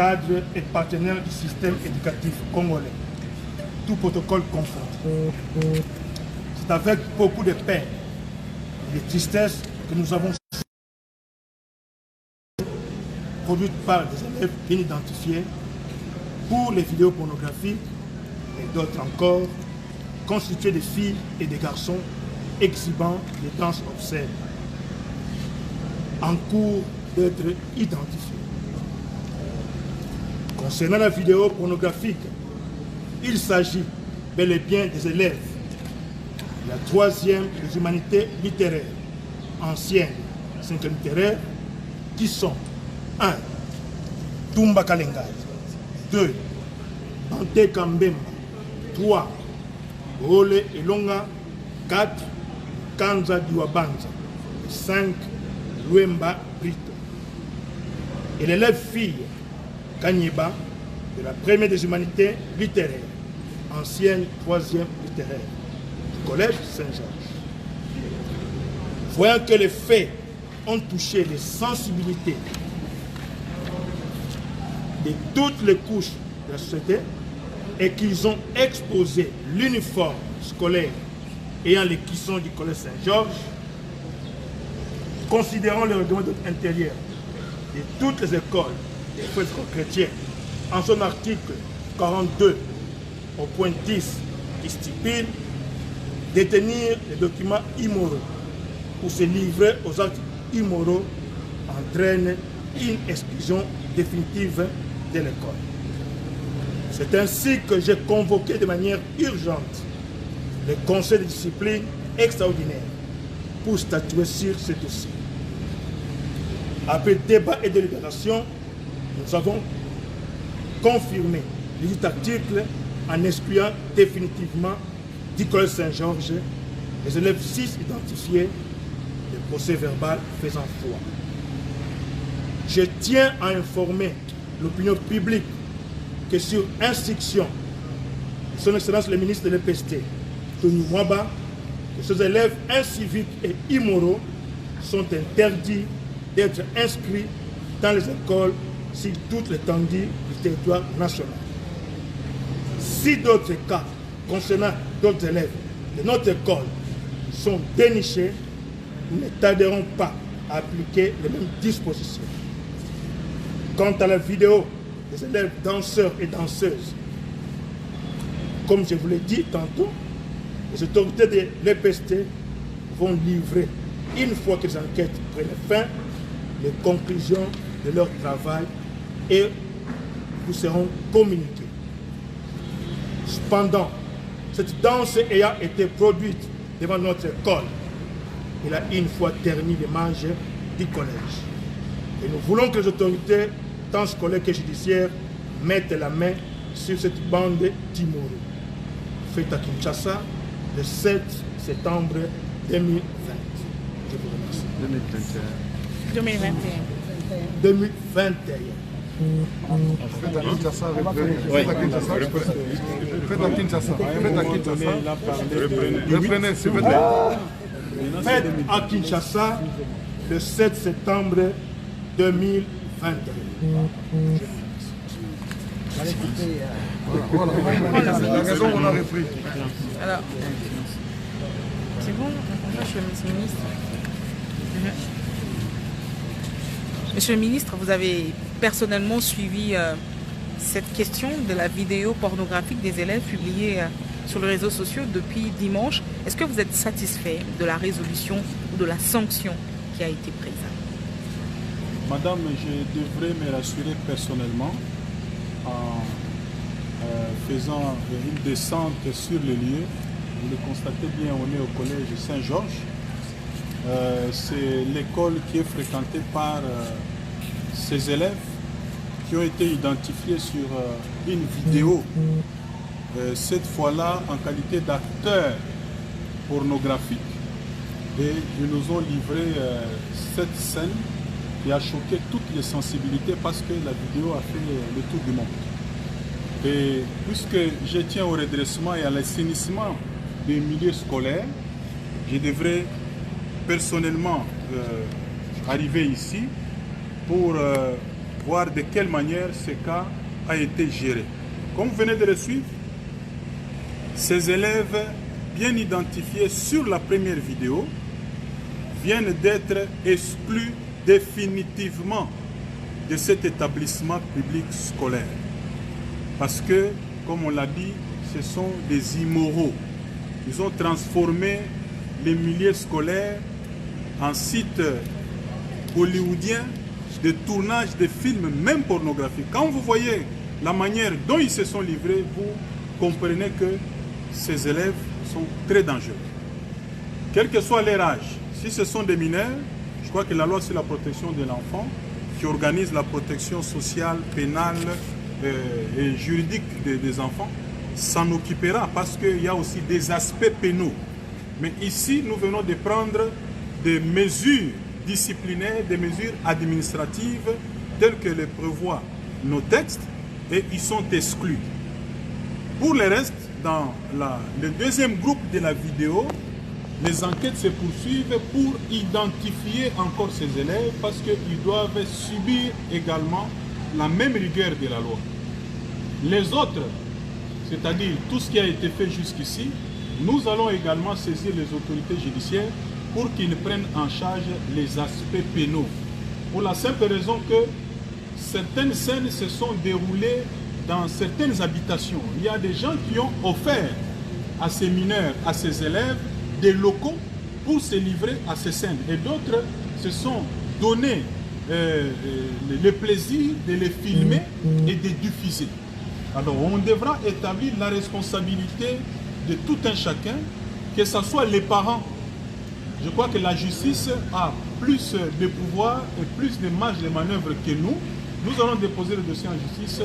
cadres et partenaires du système éducatif congolais, tout protocole confondu. C'est avec beaucoup de peine et de tristesse que nous avons produites par des élèves bien identifiés pour les vidéos pornographiques et d'autres encore constituées de filles et de garçons exhibant des danses obscènes en cours d'être identifiés. Concernant la vidéo pornographique, il s'agit bel et bien des élèves de la 3e des humanités littéraires, ancienne 5e littéraire, qui sont 1. Tumba Kalengai, 2. Bante Kambemba, 3. Ole Elonga, 4. Kanza Diwabanza, 5. Luemba Brito. Et l'élève fille Kanyeba de la 1e des humanités littéraires, ancienne 3e littéraire, du collège Saint-Georges. Voyant que les faits ont touché les sensibilités de toutes les couches de la société et qu'ils ont exposé l'uniforme scolaire ayant les cuissons du collège Saint-Georges, considérant le règlement intérieur de toutes les écoles des frères chrétiens en son article 42 au point 10 qui stipule détenir les documents immoraux ou se livrer aux actes immoraux entraîne une exclusion définitive de l'école. C'est ainsi que j'ai convoqué de manière urgente le conseil de discipline extraordinaire pour statuer sur ce dossier. Après débat et délibération, nous avons confirmé les articles en excluant définitivement du collège Saint-Georges les élèves 6 identifiés, le procès verbal faisant foi. Je tiens à informer l'opinion publique que sur instruction de son Excellence le ministre de l'EPST, Tony Mwaba, que ces élèves inciviques et immoraux sont interdits d'être inscrits dans les écoles sur toute l'étendue du territoire national. Si d'autres cas concernant d'autres élèves de notre école sont dénichés, nous ne tarderons pas à appliquer les mêmes dispositions. Quant à la vidéo des élèves danseurs et danseuses, comme je vous l'ai dit tantôt, les autorités de l'EPST vont livrer, une fois que les enquêtes prennent fin, les conclusions de leur travail et vous seront communiquées. Cependant, cette danse ayant été produite devant notre école, elle a une fois terni l'image du collège. Et nous voulons que les autorités, tant scolaires que judiciaires, mettent la main sur cette bande d'Imoro, faite à Kinshasa le 7 septembre 2020. Je vous remercie. 2021. 2021. Faites à Kinshasa, reprenez, s'il vous plaît. Faites à Kinshasa le 7 septembre 2021. Voilà, la raison on a repris. Alors, c'est bon, monsieur le ministre. Monsieur le ministre, vous avez personnellement suivi cette question de la vidéo pornographique des élèves publiée sur les réseaux sociaux depuis dimanche. Est-ce que vous êtes satisfait de la résolution ou de la sanction qui a été prise? Madame, je devrais me rassurer personnellement en faisant une descente sur le lieu. Vous le constatez bien, on est au collège Saint-Georges. C'est l'école qui est fréquentée par ces élèves qui ont été identifiés sur une vidéo, cette fois-là en qualité d'acteurs pornographiques. Et ils nous ont livré cette scène qui a choqué toutes les sensibilités parce que la vidéo a fait le tour du monde. Et puisque je tiens au redressement et à l'assainissement des milieux scolaires, je devrais personnellement arriver ici pour voir de quelle manière ce cas a été géré. Comme vous venez de le suivre, ces élèves bien identifiés sur la première vidéo viennent d'être exclus définitivement de cet établissement public scolaire. Parce que, comme on l'a dit, ce sont des immoraux. Ils ont transformé les milieux scolaires en site hollywoodien de tournage de films, même pornographiques. Quand vous voyez la manière dont ils se sont livrés, vous comprenez que ces élèves sont très dangereux. Quel que soit leur âge, si ce sont des mineurs, je crois que la loi sur la protection de l'enfant, qui organise la protection sociale, pénale et juridique des enfants, s'en occupera parce qu'il y a aussi des aspects pénaux. Mais ici, nous venons de prendre des mesures disciplinaires, des mesures administratives telles que les prévoient nos textes et ils sont exclus. Pour le reste, dans le deuxième groupe de la vidéo, les enquêtes se poursuivent pour identifier encore ces élèves parce qu'ils doivent subir également la même rigueur de la loi. Les autres, c'est-à-dire tout ce qui a été fait jusqu'ici, nous allons également saisir les autorités judiciaires pour qu'ils prennent en charge les aspects pénaux. Pour la simple raison que certaines scènes se sont déroulées dans certaines habitations. Il y a des gens qui ont offert à ces mineurs, à ces élèves, des locaux pour se livrer à ces scènes. Et d'autres se sont donné le plaisir de les filmer et de diffuser. Alors on devra établir la responsabilité de tout un chacun, que ce soit les parents. Je crois que la justice a plus de pouvoir et plus de marge de manœuvre que nous. Nous allons déposer le dossier en justice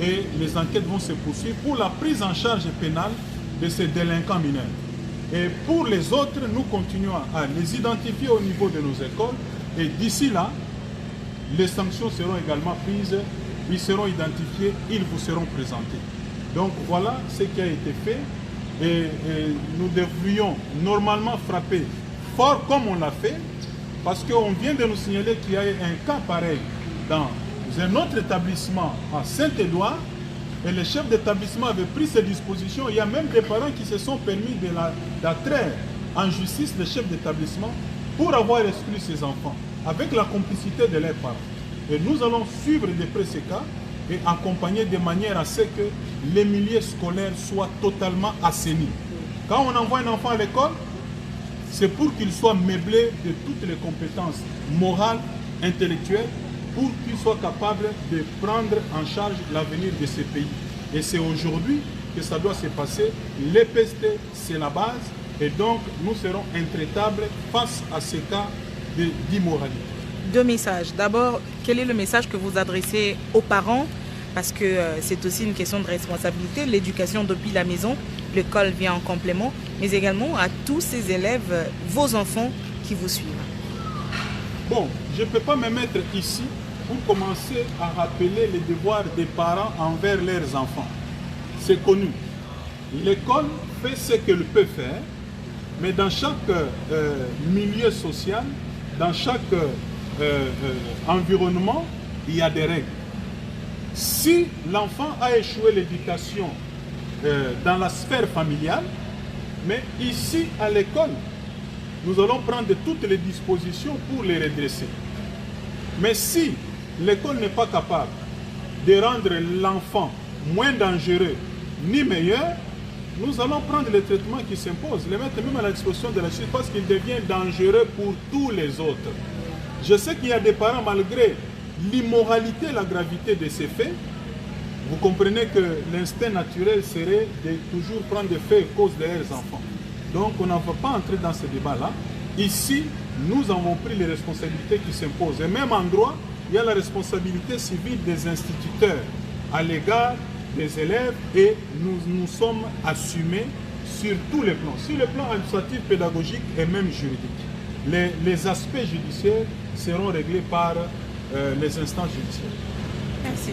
et les enquêtes vont se poursuivre pour la prise en charge pénale de ces délinquants mineurs. Et pour les autres, nous continuons à les identifier au niveau de nos écoles et d'ici là, les sanctions seront également prises, ils seront identifiés, ils vous seront présentés. Donc voilà ce qui a été fait et nous devrions normalement frapper fort comme on l'a fait parce qu'on vient de nous signaler qu'il y a eu un cas pareil dans un autre établissement à Saint-Édouard et le chef d'établissement avait pris ses dispositions. Il y a même des parents qui se sont permis d'attraire en justice le chef d'établissement pour avoir exclu ses enfants avec la complicité de leurs parents. Et nous allons suivre de près ces cas et accompagner de manière à ce que les milieux scolaires soient totalement assainis. Quand on envoie un enfant à l'école, c'est pour qu'il soit meublé de toutes les compétences morales, intellectuelles, pour qu'il soit capable de prendre en charge l'avenir de ce pays. Et c'est aujourd'hui que ça doit se passer. L'EPST, c'est la base. Et donc, nous serons intraitables face à ces cas d'immoralité. Deux messages. D'abord, quel est le message que vous adressez aux parents? Parce que c'est aussi une question de responsabilité. L'éducation depuis la maison, l'école vient en complément, mais également à tous ces élèves, vos enfants qui vous suivent. Bon, je ne peux pas me mettre ici pour commencer à rappeler les devoirs des parents envers leurs enfants. C'est connu. L'école fait ce qu'elle peut faire, mais dans chaque milieu social, dans chaque environnement, il y a des règles. Si l'enfant a échoué l'éducation dans la sphère familiale, mais ici à l'école, nous allons prendre toutes les dispositions pour les redresser. Mais si l'école n'est pas capable de rendre l'enfant moins dangereux ni meilleur, nous allons prendre les traitements qui s'imposent, les mettre même à la disposition de la justice parce qu'il devient dangereux pour tous les autres. Je sais qu'il y a des parents, malgré l'immoralité et la gravité de ces faits, vous comprenez que l'instinct naturel serait de toujours prendre des faits à cause de leurs enfants. Donc on n'en va pas entrer dans ce débat-là. Ici, nous avons pris les responsabilités qui s'imposent. Et même en droit, il y a la responsabilité civile des instituteurs à l'égard des élèves et nous sommes assumés sur tous les plans, sur le plan administratif, pédagogique et même juridique. Les aspects judiciaires seront réglés par les instances judiciaires. Merci.